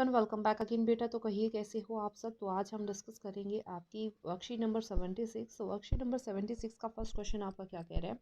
Everyone, welcome back again बेटा। तो कहिए कैसे हो आप सब। तो आज हम डिस्कस करेंगे आपकी वर्कशीट नंबर 76। तो वर्कशीट नंबर 76 का फर्स्ट क्वेश्चन आपका क्या कह रहा है।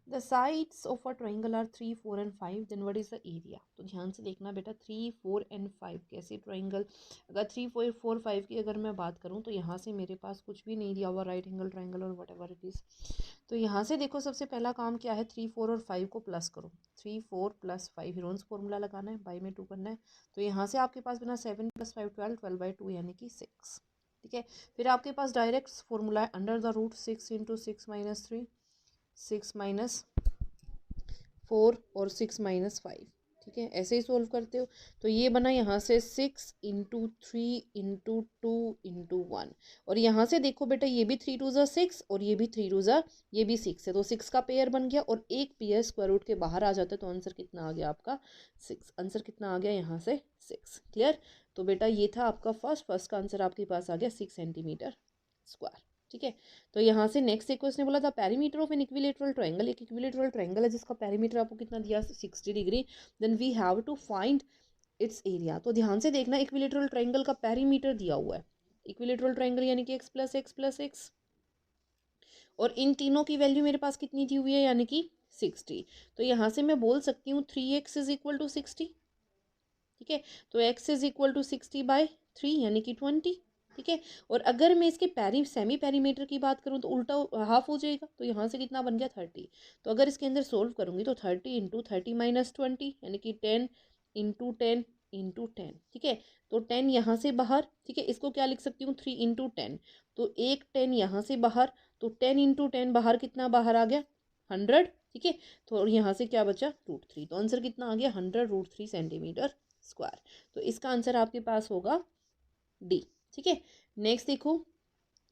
The sides of a triangle are 3, 4 and 5, then what is the area. तो ध्यान से देखना बेटा, 3, 4 एंड 5 कैसे ट्रायंगल। अगर 3, 4, 5 की अगर मैं बात करूँ तो यहाँ से मेरे पास कुछ भी नहीं दिया हुआ, राइट एंगल ट्रायंगल और वट एवर इट इज़। तो यहाँ से देखो, सबसे पहला काम क्या है, 3, 4 और 5 को प्लस करो। 3, 4 + 5 हीरोन्स फॉर्मूला लगाना है, बाई में 2 करना है। तो यहाँ से आपके पास बना 7 + 5 12, 12/2 यानी कि 6। ठीक है, फिर आपके पास डायरेक्ट फॉर्मूला है अंडर द रूट 6 × 6 - 3, 6 - 4 और 6 - 5। ठीक है, ऐसे ही सोल्व करते हो। तो ये बना यहाँ से 6 × 3 × 2 × 1। और यहाँ से देखो बेटा, ये भी 3 2 = 6 और ये भी 3 2 = ये भी 6 है। तो 6 का पेयर बन गया और एक पेयर स्क्वायर रूट के बाहर आ जाता है। तो आंसर कितना आ गया आपका 6। आंसर कितना आ गया यहाँ से 6। क्लियर। तो बेटा ये था आपका फर्स्ट का आंसर आपके पास आ गया 6 सेंटीमीटर स्क्वायर। ठीक है, तो यहाँ से नेक्स्ट एक क्वेश्चन बोला था perimeter of an equilateral triangle. एक इक्विलेटरल ट्रायंगल है जिसका पेरीमीटर आपको कितना दिया 60 degree, then we have to find its area. तो ध्यान से देखना, इक्विलेटरल ट्रायंगल का पेरीमीटर दिया हुआ है। इक्विलेटरल ट्रायंगल यानी कि x + x + x, और इन तीनों की वैल्यू मेरे पास कितनी दी हुई है यानी कि 60। तो यहाँ से मैं बोल सकती हूँ 3x = 60। ठीक है, तो x = 60/3 यानी कि 20। ठीक है, और अगर मैं इसके सेमी पेरीमीटर की बात करूं तो उल्टा हाफ हो जाएगा। तो यहाँ से कितना बन गया 30। तो अगर इसके अंदर सोल्व करूंगी तो 30 × 30 - 20 यानी कि 10 × 10 × 10। ठीक है, तो 10 यहाँ से बाहर। ठीक है, इसको क्या लिख सकती हूँ 3 × 10। तो एक 10 यहाँ से बाहर, तो 10 × 10 बाहर कितना बाहर आ गया 100। ठीक है, तो यहाँ से क्या बचा √3। तो आंसर कितना आ गया 100√3 सेंटीमीटर स्क्वायर। तो इसका आंसर आपके पास होगा डी। ठीक है, नेक्स्ट देखो,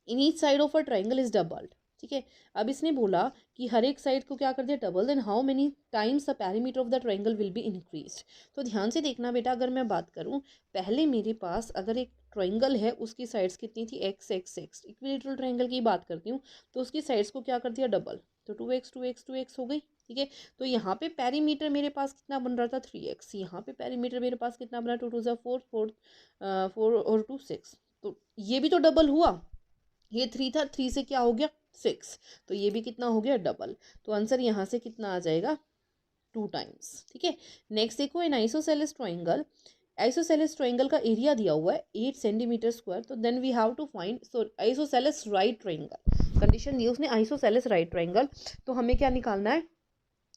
in each side of a triangle is doubled. ठीक है, अब इसने बोला कि हर एक साइड को क्या कर दिया double, then how many times the perimeter of the triangle will be increased. तो ध्यान से देखना बेटा, अगर मैं बात करूं, पहले मेरे पास अगर एक ट्रायंगल है उसकी साइड्स कितनी थी x x x। Equilateral triangle की बात करती हूँ तो उसकी साइड्स को क्या कर दिया डबल, तो 2x 2x 2x हो गई। ठीक है, तो यहाँ पे पेरीमीटर मेरे पास कितना बन रहा था 3x। यहाँ पे पेरीमीटर मेरे पास कितना बना 2 2 = 4, 4 और 2 6। तो ये भी तो डबल हुआ, ये 3 था, 3 से क्या हो गया 6। तो ये भी कितना हो गया डबल। तो आंसर यहाँ से कितना आ जाएगा 2 टाइम्स। ठीक है, नेक्स्ट देखो, in isosceles triangle, isosceles triangle का एरिया दिया हुआ है 8 सेंटीमीटर स्क्वायर। तो then we have to find, so isosceles right triangle, condition दी उसने आइसोसेलेस राइट ट्रायंगल। तो हमें क्या निकालना है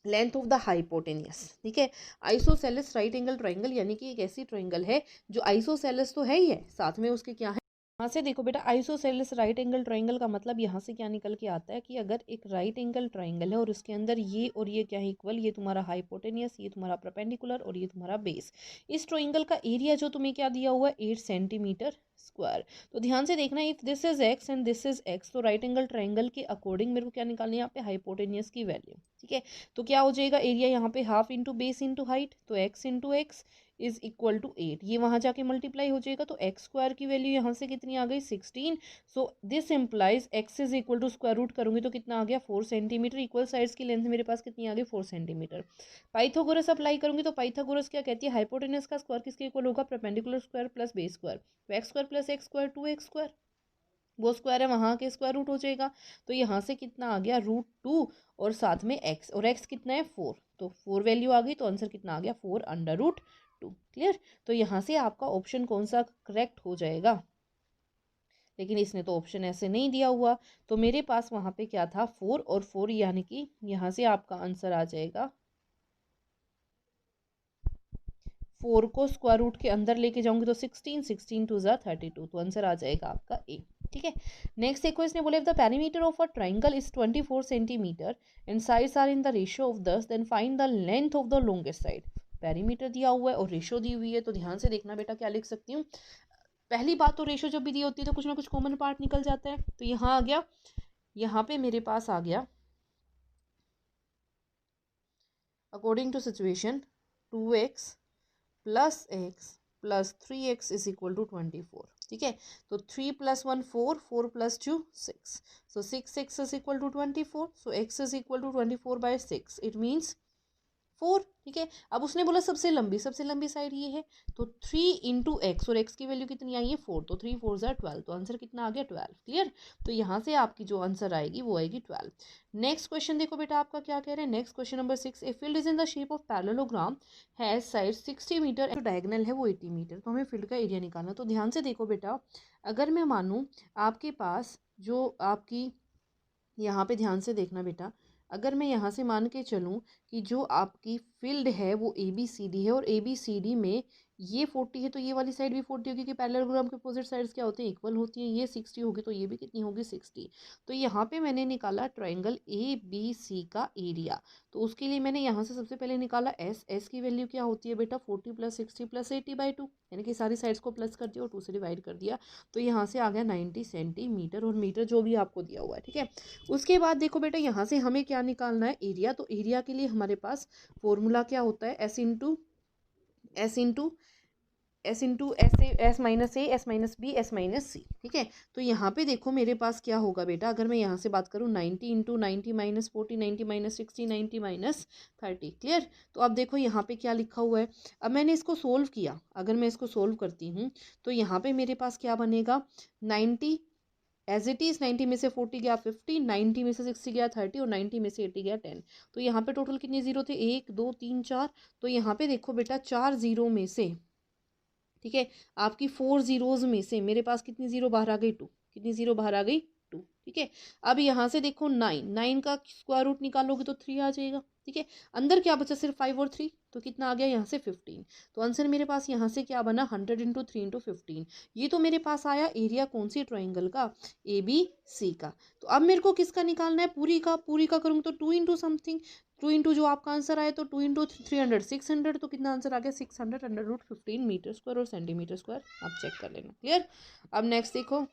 लेंथ ऑफ द हाइपोटेनियस। ठीक है, आइसोसेलेस राइट एंगल ट्रायंगल यानी कि एक ऐसी ट्रायंगल है जो आइसोसेलेस तो है ही है, साथ में उसके क्या है, यहाँ से देखो बेटा, आइसोसेलेस राइट एंगल ट्रायंगल का मतलब यहाँ से क्या निकल के आता है कि अगर एक राइट एंगल ट्रायंगल है और उसके अंदर ये और ये क्या है इक्वल, ये तुम्हारा हाइपोटेनियस, ये तुम्हारा परपेंडिकुलर और ये तुम्हारा बेस। इस ट्रायंगल का एरिया जो तुम्हें क्या दिया हुआ है 8 सेंटीमीटर स्क्वायर। तो ध्यान से देखना, if this is x and this is x, तो राइट एंगल ट्रायंगल के अकॉर्डिंग मेरे को क्या निकालनी है यहाँ पे हाइपोटेनियस की वैल्यू। ठीक है, तो क्या हो जाएगा एरिया यहाँ पे half into base into height, तो x into x is equal to 8। ये वहाँ जाके मल्टीप्लाई हो जाएगा, तो एक्स स्क्वायर की वैल्यू यहाँ से कितनी आ गई 16। So this implies x is equal to square root करूँगी तो कितना आ गया 4 सेंटीमीटर। इक्वल साइड्स की लेंथ मेरे पास कितनी आ गई 4 सेंटीमीटर। पाइथागोरस अप्लाई करूँगी तो पाइथागोरस क्या कहती है, हाइपोटेनस का स्क्वायर किसके इक्वल होगा perpendicular square plus base square. तो x square plus x square 2x², वो स्क्वायर है वहाँ के स्क्वायर रूट हो जाएगा। तो यहाँ से कितना आ गया √2 और साथ में x, और x कितना है 4, तो 4 वैल्यू आ गई। तो आंसर कितना आ गया 4/√2। क्लियर। तो यहाँ से आपका ऑप्शन कौन सा करेक्ट हो जाएगा, लेकिन इसने तो ऑप्शन ऐसे नहीं दिया हुआ। तो मेरे पास वहाँ पे क्या था 4 और 4, यानी कि यहाँ से आपका आंसर आ जाएगा 4 को स्क्वायर रूट के अंदर लेके जाऊंगी तो 16, 16 2 = 32। तो आंसर आ जाएगा आपका ए। ठीक है, नेक्स्ट देखो, इसने बोले the perimeter of a triangle is 24 centimetre and sides are in the ratio of 10, then find the length of the longest side. Perimeter दिया हुआ है और रेशियो दी हुई है, तो ध्यान से देखना बेटा, क्या लिख सकती हूँ। पहली बात तो रेशियो जब भी दी होती है तो कुछ ना कुछ कॉमन पार्ट निकल जाता है। तो यहाँ आ गया, यहाँ पे मेरे पास आ गया according to situation 2x + x + 3x is equal to 24। ठीक है, तो 3 + 1 4, 4 + 2 6, so 6 6 is equal to 24। so x is equal to 24/6, it means 4, ठीक है। अब उसने बोला सबसे लंबी साइड ये है, तो 3 इंटू एक्स, और एक्स की वैल्यू कितनी आई है 4, तो 3 4 ज़ा 12, तो आंसर कितना आ गया 12। क्लियर। तो यहाँ से आपकी जो आंसर आएगी वो आएगी 12। नेक्स्ट क्वेश्चन देखो बेटा आपका क्या कह रहे हैं। Next question number 6, a field is in the shape of parallelogram has side 60 metre, जो डायगोनल है वो 80 मीटर। तो हमें फील्ड का एरिया निकालना। तो ध्यान से देखो बेटा, अगर मैं मानूँ आपके पास जो आपकी, यहाँ पे ध्यान से देखना बेटा, अगर मैं यहाँ से मान के चलूँ कि जो आपकी फील्ड है वो ए बी सी डी है, और ए बी सी डी में ये 40 है तो ये वाली साइड भी 40 होगी, कि पैरेललोग्राम के अपोजिट साइड्स क्या होती हैं, इक्वल होती हैं। ये 60 होगी तो ये भी कितनी होगी 60। तो यहाँ पे मैंने निकाला ट्राइंगल ए बी सी का एरिया। तो उसके लिए मैंने यहाँ से सबसे पहले निकाला एस। एस की वैल्यू क्या होती है बेटा 40 + 60 + 80/2, यानी कि सारी साइड्स को प्लस कर दिया और 2 से डिवाइड कर दिया। तो यहाँ से आ गया 90 सेंटीमीटर, और मीटर जो भी आपको दिया हुआ है, ठीक है। उसके बाद देखो बेटा, यहाँ से हमें क्या निकालना है, एरिया। तो एरिया के लिए हमारे पास फॉर्मूला क्या होता है, s into s into s into s, s minus a, s minus b, s minus c, ठीक है। तो यहाँ पे देखो मेरे पास क्या होगा बेटा, अगर मैं यहाँ से बात करूँ 90 into 90 minus 40, 90 minus 60, 90 minus 30। Clear. तो अब देखो यहाँ पे क्या लिखा हुआ है। अब मैंने इसको सोल्व किया, अगर मैं इसको सोल्व करती हूँ तो यहाँ पे मेरे पास क्या बनेगा, 90 एज इट इज़, 90 में से 40 गया 50, 90 में से 60 गया 30, और 90 में से 80 गया 10। तो यहाँ पे टोटल कितने जीरो थे, 1 2 3 4। तो यहाँ पे देखो बेटा 4 जीरो में से, ठीक है, आपकी 4 जीरोज में से मेरे पास कितनी जीरो बाहर आ गई 2, कितनी जीरो बाहर आ गई 2, ठीक है। अब यहाँ से देखो 9, 9 का स्क्वायर रूट निकालोगे तो 3 आ जाएगा, ठीक है। अंदर क्या बचा, सिर्फ 5 और 3, तो कितना आ गया यहाँ से 15। तो आंसर मेरे पास यहाँ से क्या बना, 100 इंटू 3 इंटू 15। ये तो मेरे पास आया एरिया कौन सी ट्राइंगल का, ए बी सी का। तो अब मेरे को किसका निकालना है, पूरी का करूँगी तो 2 इंटू समथिंग, 2 इंटू जो आपका आंसर आया, तो 2 इंटू 300 600। तो कितना आंसर आ गया 600 √15 मीटर स्क्वायर और सेंटीमीटर स्क्वायर, आप चेक कर लेना। क्लियर। अब नेक्स्ट देखो,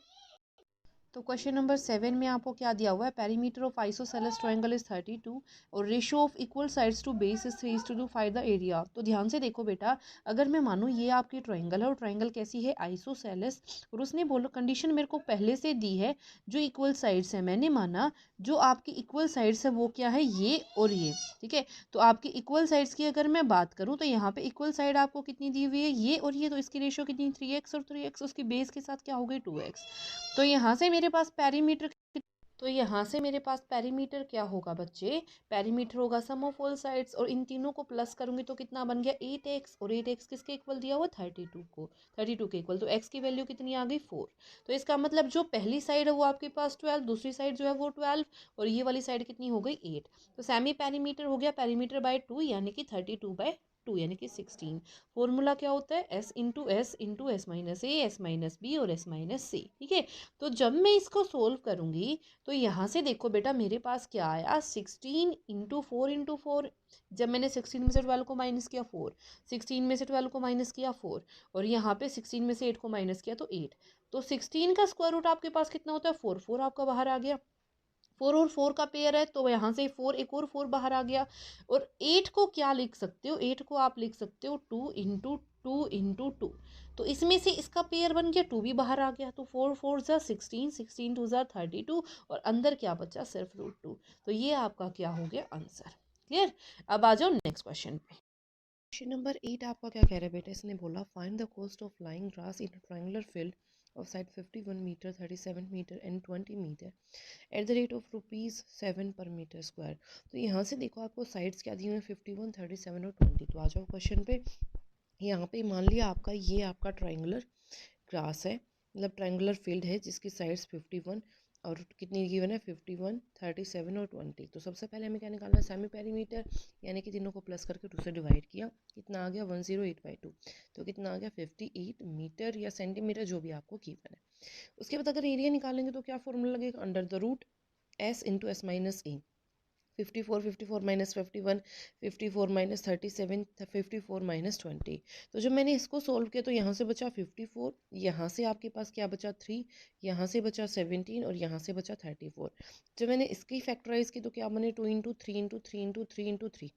तो क्वेश्चन नंबर 7 में आपको क्या दिया हुआ है, perimeter of isosceles triangle is 32 और ratio of equal sides to base is 3:2, find the area. तो ध्यान से देखो बेटा, अगर मैं मानूँ ये आपकी ट्रायंगल है, और ट्रायंगल कैसी है, आइसोसेलेस, और उसने बोलो कंडीशन मेरे को पहले से दी है जो इक्वल साइड्स है, मैंने माना जो आपकी इक्वल साइड्स है वो क्या है, ये और ये, ठीक है। तो आपकी इक्वल साइड्स की अगर मैं बात करूँ तो यहाँ पे इक्वल साइड आपको कितनी दी हुई है, ये और ये, तो इसकी रेशियो कितनी 3x और 3x, उसकी बेस के साथ क्या हो गई 2x। तो यहाँ से मेरे पास पेरीमीटर, तो यहाँ से मेरे पास पेरीमीटर क्या होगा बच्चे, पेरीमीटर होगा सम ऑफ ऑल साइड्स, और इन तीनों को प्लस करूंगी तो कितना बन गया 8x, और 8x किसके इक्वल दिया हुआ 32 को, 32 के इक्वल। तो x की वैल्यू कितनी आ गई 4। तो इसका मतलब जो पहली साइड है वो आपके पास 12, दूसरी साइड जो है वो 12, और ये वाली साइड कितनी हो गई 8। तो सेमी पेरीमीटर हो गया पेरीमीटर बाय 2, यानी कि 32/2, यानी कि 16। फॉर्मूला क्या होता है, s into s minus a, s minus B, और एस माइनस सी, ठीक है। तो जब मैं इसको सोल्व करूंगी तो यहाँ से देखो बेटा मेरे पास क्या आया, 16 इंटू 4। जब मैंने 16 में से 12 को माइनस किया 4, 16 में से 12 को माइनस किया 4, और यहाँ पे 16 में से 8 को माइनस किया तो 8। तो 16 का स्क्वायर रूट आपके पास कितना होता है 4, 4 आपका बाहर आ गया, 4 और 4 का पेयर है, तो यहाँ से 4, एक और 4 बाहर आ गया। और 8 को क्या लिख सकते हो, 8 को आप लिख सकते हो 2 इंटू 2। तो इसमें से इसका पेयर बन गया 2 भी बाहर आ गया, तो 4 4 ज़ा 16, 16 2 ज़ा 32, और अंदर क्या बचा सिर्फ √2। तो ये आपका क्या हो गया आंसर। क्लियर। अब आ जाओ नेक्स्ट क्वेश्चन पे। क्वेश्चन नंबर 8 आपका क्या कह रहा है बेटा, इसने बोला find the cost of lying grass in triangular field of side 51 meter, 37 meter and 20 meter at the rate of ₹7 पर मीटर स्क्वायर। तो यहाँ से देखो आपको साइड्स क्या दी हुई हैं 51, 37 और 20। तो आ जाओ क्वेश्चन पे। यहाँ पे मान लिया आपका ये आपका ट्रायंगुलर ग्रास है, मतलब ट्रायंगुलर फील्ड है जिसकी साइड्स 51 और कितनी गिवन है 51, 37 और 20। तो सबसे पहले हमें क्या निकालना है, सेमी पेरीमीटर, यानी कि तीनों को प्लस करके 2 से डिवाइड किया, कितना आ गया 108/2। तो कितना आ गया 58 मीटर या सेंटीमीटर, जो भी आपको गिवन है। उसके बाद अगर एरिया निकालेंगे तो क्या फॉर्मूला लगेगा, under the root s into s minus a. 54 54 minus 51, 54 minus 37, 54 minus 20। तो जब मैंने इसको सोल्व किया तो यहाँ से बचा 54, यहाँ से आपके पास क्या बचा 3, यहाँ से बचा 17, और यहाँ से बचा 34। जब मैंने इसकी फैक्टराइज की तो क्या बने 2 इंटू 3 इंटू 3 इंटू 3 इंटू 3,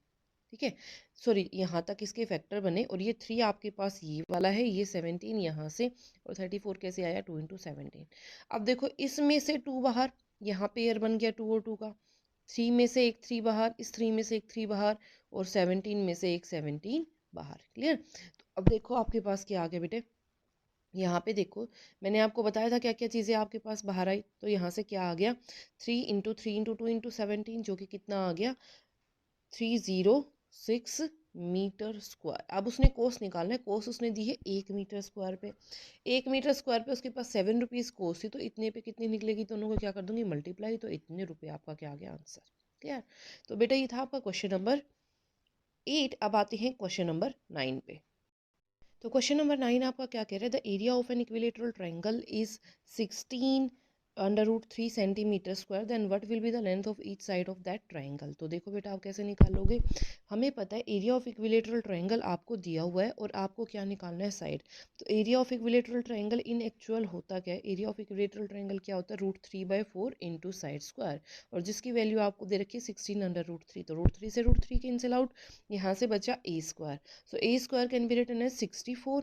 ठीक है। सॉरी, यहाँ तक इसके फैक्टर बने, और ये 3 आपके पास ये वाला है, ये 17 यहाँ से, और 34 कैसे आया 2 इंटू 17। अब देखो इसमें से 2 बाहर, यहाँ पेयर बन गया 2 और 2 का, 3 में से एक 3 बाहर, इस 3 में से एक 3 बाहर, और 17 में से एक 17 बाहर। क्लियर? तो अब देखो आपके पास क्या आ गया बेटे, यहाँ पे देखो मैंने आपको बताया था क्या क्या चीज़ें आपके पास बाहर आई। तो यहाँ से क्या आ गया, 3 × 3 × 2 × 17, जो कि कितना आ गया 306 मीटर स्क्वायर। अब उसने कोस निकालना है, कोस उसने दी है 1 मीटर स्क्वायर पे। 1 मीटर स्क्वायर पे उसके पास 7 रुपीज़ कोस थी, तो इतने पे कितनी निकलेगी, दोनों को क्या कर दूंगी मल्टीप्लाई, तो इतने रुपए आपका क्या आ गया आंसर। क्लियर? तो बेटा ये था आपका क्वेश्चन नंबर 8। अब आते हैं क्वेश्चन नंबर 9 पे। तो क्वेश्चन नंबर 9 आपका क्या कह रहा है, the area of an equilateral triangle is 16 √3 centimetre square, then what will be the length of each side of that triangle. तो देखो बेटा आप कैसे निकालोगे, हमें पता है एरिया ऑफ इक्विलेटरल ट्रायंगल आपको दिया हुआ है और आपको क्या निकालना है साइड। तो area of equilateral triangle in actual होता क्या है, एरिया ऑफ इक्विलेटरल ट्रायंगल क्या होता है, √3/4 इंटू साइड स्क्वायर, और जिसकी वैल्यू आपको दे रखी है 16 √3। तो √3 से √3 कैंसिल आउट, यहाँ से बचा a square. So a square can be written as 64,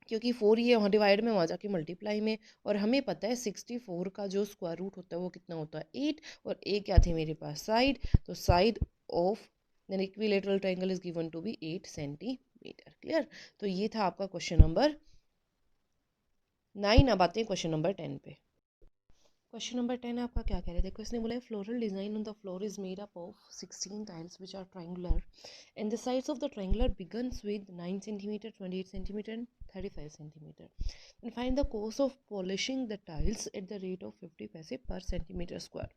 क्योंकि 4 ये वहाँ डिवाइड में वहाँ जाके मल्टीप्लाई में, और हमें पता है 64 का जो स्क्वायर रूट होता है वो कितना होता है 8, और ए क्या थी मेरे पास साइड, तो side of an equilateral triangle is given to be 8 centimetre. Clear? तो ये था आपका क्वेश्चन नंबर 9। अब आते हैं क्वेश्चन नंबर 10 पे। क्वेश्चन नंबर 10 आपका क्या कह रहे हैं, देखो इसने बोला है floral design on the floor is made up of 16 tiles which are triangular and the sides of the triangular begins with 9 centimeter, 28 centimeter and 35 centimeter. And find the cost of polishing the tiles at the rate of 50 पैसे per centimeter square.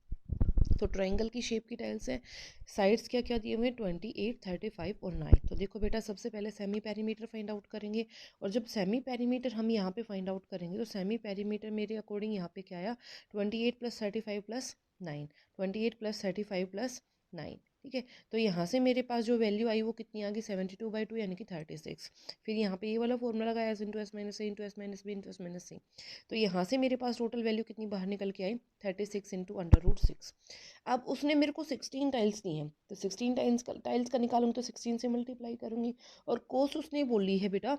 तो triangle की shape की tiles है, sides क्या क्या दिए हुए हैं 28, 35 और 9। तो देखो बेटा सबसे पहले सेमी पेरीमीटर फाइंड आउट करेंगे, और जब सेमी पेरीमीटर हम यहाँ पे फाइंड आउट करेंगे तो सेमी पेरीमीटर मेरे अकॉर्डिंग यहाँ पे क्या आया 28 + 35 + 9, 28 + 35 + 9। ठीक है, तो यहाँ से मेरे पास जो वैल्यू आई वो कितनी आ गई 72/2 यानी कि 36। फिर यहाँ पे ये वाला फॉर्मूला लगाया s into s minus a into s minus b into s minus c. तो यहाँ से मेरे पास टोटल वैल्यू कितनी बाहर निकल के आई 36 इंटू √6। अब उसने मेरे को 16 टाइल्स दी हैं, तो 16 टाइल्स का निकालूंगी तो 16 से मल्टीप्लाई करूंगी, और कोस उसने बोली है बेटा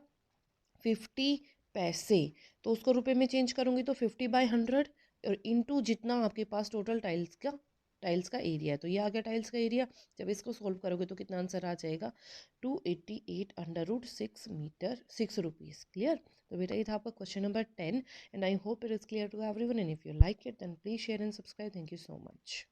50 पैसे, तो उसको रुपए में चेंज करूंगी तो 50/100, और इंटू जितना आपके पास टोटल टाइल्स का एरिया है। तो ये आ गया टाइल्स का एरिया। जब इसको सोल्व करोगे तो कितना आंसर आ जाएगा 288 मीटर 6 रुपीज़। क्लियर? तो बेटा ये था आपका question number 10 and I hope it is clear to everyone, and if you like it then please share and subscribe. Thank you so much.